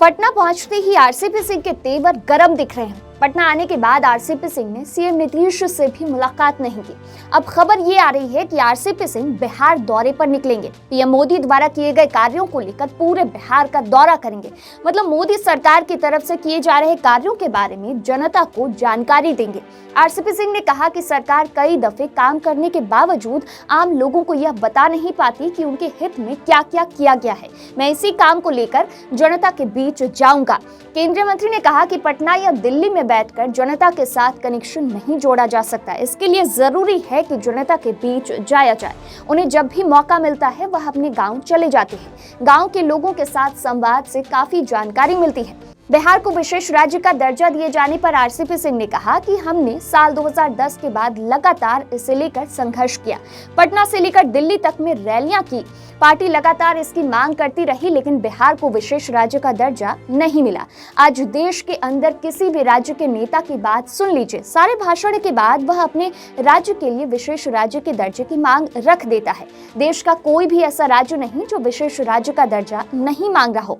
पटना पहुंचते ही आरसीपी सिंह के तेवर गरम दिख रहे हैं। पटना आने के बाद आरसीपी सिंह ने सीएम नीतीश से भी मुलाकात नहीं की। अब खबर ये आ रही है कि आरसीपी सिंह बिहार दौरे पर निकलेंगे। पीएम मोदी द्वारा किए गए कार्यों को लेकर पूरे बिहार का दौरा करेंगे। मतलब मोदी सरकार की तरफ से किए जा रहे कार्यों के बारे में जनता को जानकारी देंगे। आरसीपी सिंह ने कहा कि सरकार कई दफे काम करने के बावजूद आम लोगों को यह बता नहीं पाती कि उनके हित में क्या क्या किया गया है। मैं इसी काम को लेकर जनता के बीच जाऊंगा। केंद्रीय मंत्री ने कहा कि पटना या दिल्ली में बैठकर जनता के साथ कनेक्शन नहीं जोड़ा जा सकता। इसके लिए जरूरी है कि जनता के बीच जाया जाए। उन्हें जब भी मौका मिलता है वह अपने गांव चले जाते हैं। गांव के लोगों के साथ संवाद से काफी जानकारी मिलती है। बिहार को विशेष राज्य का दर्जा दिए जाने पर आरसीपी सिंह ने कहा कि हमने साल 2010 के बाद लगातार इसे लेकर संघर्ष किया। पटना से लेकर दिल्ली तक में रैलियां की। पार्टी लगातार इसकी मांग करती रही, लेकिन बिहार को विशेष राज्य का दर्जा नहीं मिला। आज देश के अंदर किसी भी राज्य के नेता की बात सुन लीजिए, सारे भाषण के बाद वह अपने राज्य के लिए विशेष राज्य के दर्जे की मांग रख देता है। देश का कोई भी ऐसा राज्य नहीं जो विशेष राज्य का दर्जा नहीं मांग रहा हो।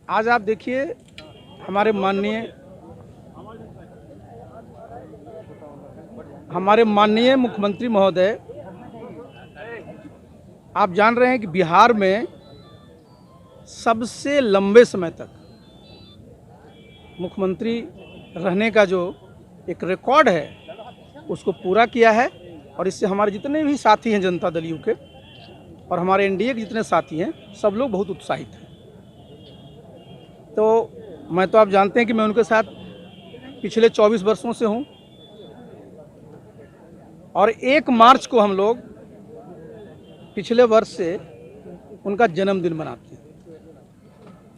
आज आप देखिए हमारे माननीय मुख्यमंत्री महोदय, आप जान रहे हैं कि बिहार में सबसे लंबे समय तक मुख्यमंत्री रहने का जो एक रिकॉर्ड है उसको पूरा किया है। और इससे हमारे जितने भी साथी हैं जनता दल यू के और हमारे एनडीए के जितने साथी हैं सब लोग बहुत उत्साहित हैं। तो मैं तो आप जानते हैं कि मैं उनके साथ पिछले 24 वर्षों से हूं और 1 मार्च को हम लोग पिछले वर्ष से उनका जन्मदिन मनाते हैं।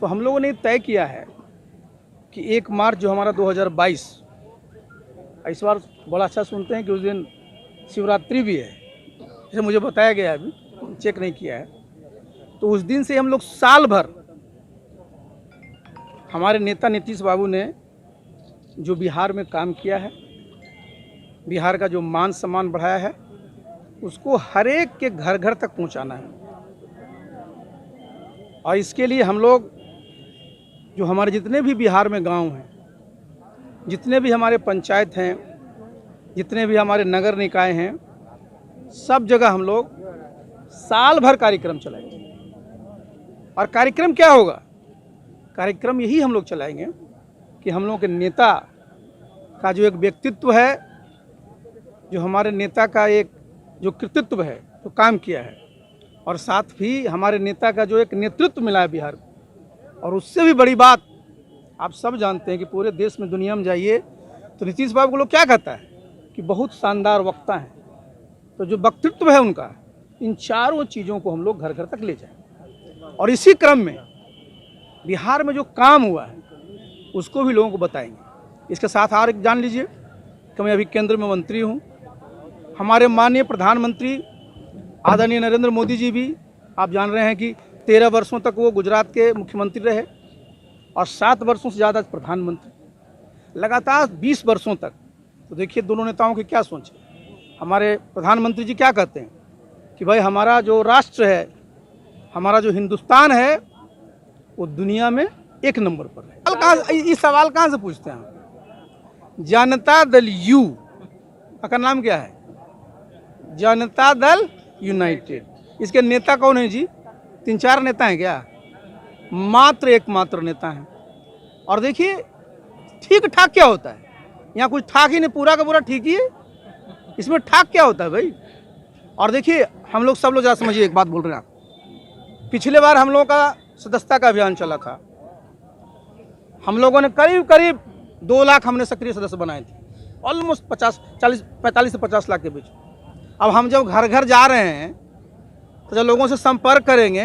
तो हम लोगों ने तय किया है कि 1 मार्च जो हमारा 2022, इस बार बड़ा अच्छा सुनते हैं कि उस दिन शिवरात्रि भी है, जैसे मुझे बताया गया है, अभी चेक नहीं किया है। तो उस दिन से हम लोग साल भर हमारे नेता नीतीश बाबू ने जो बिहार में काम किया है, बिहार का जो मान सम्मान बढ़ाया है, उसको हर एक के घर घर तक पहुंचाना है। और इसके लिए हम लोग जो हमारे जितने भी बिहार में गांव हैं, जितने भी हमारे पंचायत हैं, जितने भी हमारे नगर निकाय हैं, सब जगह हम लोग साल भर कार्यक्रम चलाएंगे। और कार्यक्रम क्या होगा? कार्यक्रम यही हम लोग चलाएंगे कि हम लोग के नेता का जो एक व्यक्तित्व है, जो हमारे नेता का एक जो कृतित्व है, जो काम किया है, और साथ भी हमारे नेता का जो एक नेतृत्व मिला है बिहार को। और उससे भी बड़ी बात, आप सब जानते हैं कि पूरे देश में दुनिया में जाइए तो नीतीश बाबू को लोग क्या कहता है कि बहुत शानदार वक्ता हैं। तो जो व्यक्तित्व है उनका, इन चारों चीज़ों को हम लोग घर घर तक ले जाएं। और इसी क्रम में बिहार में जो काम हुआ है उसको भी लोगों को बताएंगे। इसके साथ और एक जान लीजिए कि मैं अभी केंद्र में मंत्री हूँ। हमारे माननीय प्रधानमंत्री आदरणीय नरेंद्र मोदी जी भी, आप जान रहे हैं कि 13 वर्षों तक वो गुजरात के मुख्यमंत्री रहे और 7 वर्षों से ज़्यादा प्रधानमंत्री, लगातार 20 वर्षों तक। तो देखिए दोनों नेताओं की क्या सोच है। हमारे प्रधानमंत्री जी क्या कहते हैं कि भाई हमारा जो राष्ट्र है, हमारा जो हिंदुस्तान है, वो दुनिया में 1 नंबर पर है। इस सवाल कहाँ से पूछते हैं हम? जनता दल यू का नाम क्या है? जनता दल यूनाइटेड। इसके नेता कौन है जी? 3-4 नेता हैं क्या? मात्र एकमात्र नेता हैं। और देखिए ठीक ठाक क्या होता है, यहाँ कुछ ठाक ही नहीं, पूरा का पूरा ठीक ही है। इसमें ठाक क्या होता है भाई? और देखिए हम लोग सब लोग ज़रा समझिए, एक बात बोल रहे हैं आप। पिछले बार हम लोगों का सदस्यता का अभियान चला था। हम लोगों ने करीब 2 लाख हमने सक्रिय सदस्य बनाए थे, ऑलमोस्ट 45 से 50 लाख के बीच। अब हम जब घर घर जा रहे हैं तो जब लोगों से संपर्क करेंगे,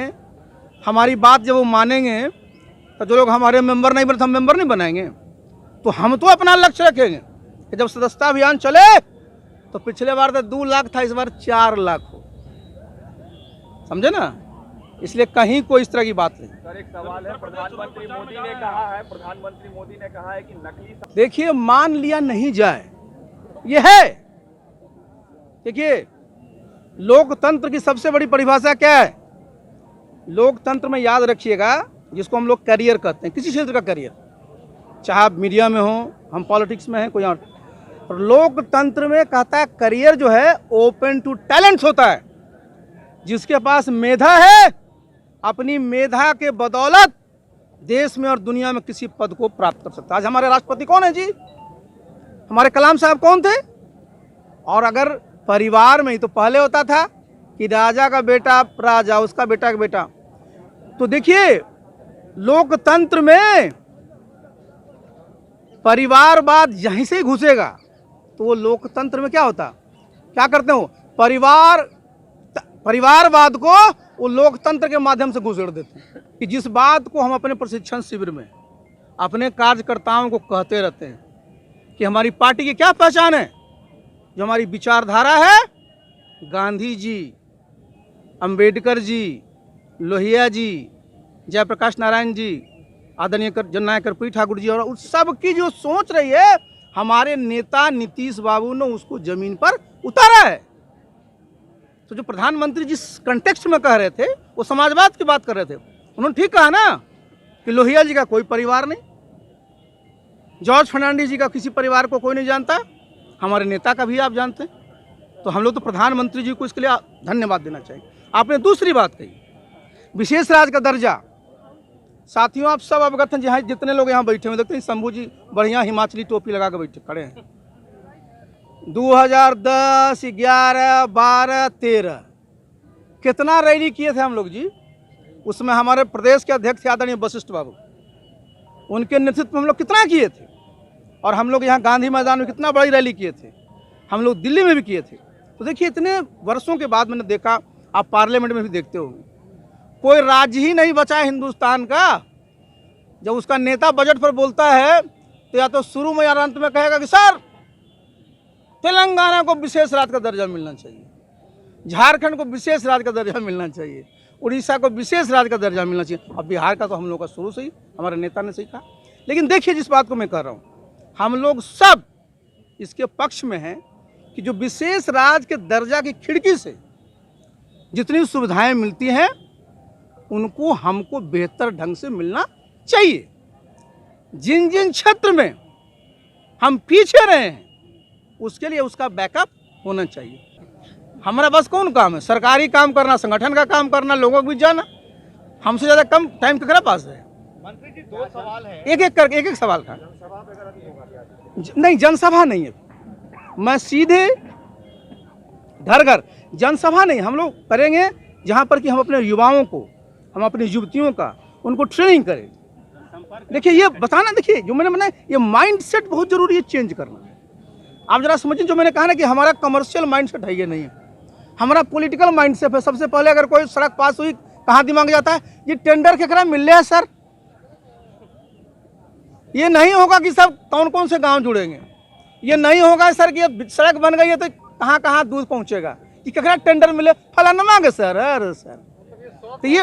हमारी बात जब वो मानेंगे, तो जो लोग हमारे मेंबर नहीं बने तो हम मेंबर नहीं बनाएंगे। तो हम तो अपना लक्ष्य रखेंगे कि जब सदस्यता अभियान चले तो पिछले बार तो 2 लाख था, इस बार 4 लाख हो। समझे ना? इसलिए कहीं कोई इस तरह की बात नहीं। सर एक सवाल है, प्रधानमंत्री मोदी ने कहा है कि नकली। देखिए मान लिया नहीं जाए, ये है। देखिए लोकतंत्र की सबसे बड़ी परिभाषा क्या है? लोकतंत्र में याद रखिएगा जिसको हम लोग करियर कहते हैं, किसी क्षेत्र का करियर, चाहे आप मीडिया में हो, हम पॉलिटिक्स में हैं, कोई और। लोकतंत्र में कहता है करियर जो है ओपन टू टैलेंट्स होता है। जिसके पास मेधा है, अपनी मेधा के बदौलत देश में और दुनिया में किसी पद को प्राप्त कर सकता है। आज हमारे राष्ट्रपति कौन है जी? हमारे कलाम साहब कौन थे? और अगर परिवार में ही, तो पहले होता था कि राजा का बेटा राजा, उसका बेटा का बेटा। तो देखिए, लोकतंत्र में परिवारवाद यहीं से ही घुसेगा तो वो लोकतंत्र में क्या होता, क्या करते हो, परिवारवाद को वो लोकतंत्र के माध्यम से घुसेड़ देते हैं। कि जिस बात को हम अपने प्रशिक्षण शिविर में अपने कार्यकर्ताओं को कहते रहते हैं कि हमारी पार्टी की क्या पहचान है, जो हमारी विचारधारा है, गांधी जी, अंबेडकर जी, लोहिया जी, जयप्रकाश नारायण जी, आदरणीय जननायक कर्पूरी ठाकुर जी, और उस सब की जो सोच रही है, हमारे नेता नीतीश बाबू ने उसको जमीन पर उतारा है। तो जो प्रधानमंत्री जिस कंटेक्स्ट में कह रहे थे, वो समाजवाद की बात कर रहे थे। उन्होंने ठीक कहा ना कि लोहिया जी का कोई परिवार नहीं, जॉर्ज फर्नांडिस जी का किसी परिवार को कोई नहीं जानता, हमारे नेता का भी आप जानते हैं। तो हम लोग तो प्रधानमंत्री जी को इसके लिए धन्यवाद देना चाहिए। आपने दूसरी बात कही, विशेष राज्य का दर्जा। साथियों, आप सब अवगत हैं, जहाँ जितने लोग यहाँ बैठे हुए देखते हैं, शंभू जी बढ़िया हिमाचली टोपी लगा कर बैठे खड़े हैं। 2010, 11, 12, 13 कितना रैली किए थे हम लोग जी। उसमें हमारे प्रदेश के अध्यक्ष आदरणीय वशिष्ठ बाबू, उनके नेतृत्व में हम लोग कितना किए थे। और हम लोग यहाँ गांधी मैदान में कितना बड़ी रैली किए थे, हम लोग दिल्ली में भी किए थे। तो देखिए, इतने वर्षों के बाद मैंने देखा, आप पार्लियामेंट में भी देखते हो, कोई राज्य ही नहीं बचा है हिंदुस्तान का। जब उसका नेता बजट पर बोलता है तो या तो शुरू में या अंत में कहेगा कि सर तेलंगाना को विशेष राज्य का दर्जा मिलना चाहिए, झारखंड को विशेष राज्य का दर्जा मिलना चाहिए, उड़ीसा को विशेष राज्य का दर्जा मिलना चाहिए। अब बिहार का तो हम लोग का शुरू से ही हमारे नेता ने सीखा। लेकिन देखिए, जिस बात को मैं कह रहा हूँ, हम लोग सब इसके पक्ष में हैं कि जो विशेष राज्य के दर्जा की खिड़की से जितनी सुविधाएं मिलती हैं, उनको हमको बेहतर ढंग से मिलना चाहिए। जिन जिन क्षेत्र में हम पीछे रहे हैं, उसके लिए उसका बैकअप होना चाहिए। हमारा बस कौन काम है? सरकारी काम करना, संगठन का काम करना, लोगों को बीच जाना। हमसे ज़्यादा कम टाइम केकरा पास है? मंत्री जी, 2 सवाल है। एक एक सवाल का नहीं, जनसभा नहीं है। मैं सीधे घर घर जनसभा नहीं, हम लोग करेंगे जहाँ पर कि हम अपने युवाओं को, हम अपनी युवतियों का, उनको ट्रेनिंग करें। देखिए, ये बताना, देखिए जो मैंने बनाया, ये माइंडसेट बहुत जरूरी है चेंज करना। आप जरा समझिए, जो मैंने कहा ना कि हमारा कमर्शियल माइंडसेट है, ये नहीं है, हमारा पॉलिटिकल माइंडसेट है। सबसे पहले अगर कोई सड़क पास हुई, कहाँ दिमाग जाता है, ये टेंडर केकरा मिल रहा है सर। ये नहीं होगा कि सब कौन कौन से गांव जुड़ेंगे, ये नहीं होगा सर कि ये सड़क बन गई है तो कहाँ कहाँ दूध पहुँचेगा, कि केकरा टेंडर मिले, फलाना मांगे सर। अरे सर, तो ये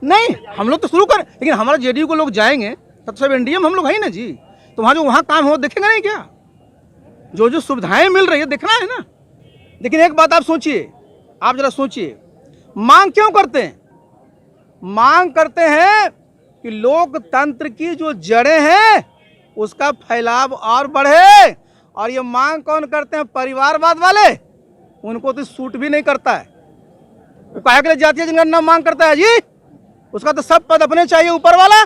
नहीं, हम लोग तो शुरू करें, लेकिन हमारा जेडीयू को लोग जाएंगे तब सब एनडीए में हम लोग हैं ना जी। तो वहाँ जो वहाँ काम हो देखेंगे नहीं क्या? जो जो सुविधाएं मिल रही है देखना है ना। लेकिन एक बात आप सोचिए, आप जरा सोचिए, मांग क्यों करते हैं? मांग करते हैं कि लोकतंत्र की जो जड़ें हैं उसका फैलाव और बढ़े। और ये मांग कौन करते हैं? परिवारवाद वाले। उनको तो सूट भी नहीं करता है। वो काहे के लिए जातीय जनगणना मांग करता है जी? उसका तो सब पद अपने चाहिए ऊपर वाला।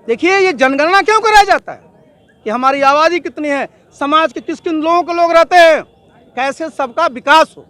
देखिए, ये जनगणना क्यों कराया जाता है कि हमारी आबादी कितनी है, समाज के किस किन लोगों के लोग रहते हैं, कैसे सबका विकास हो।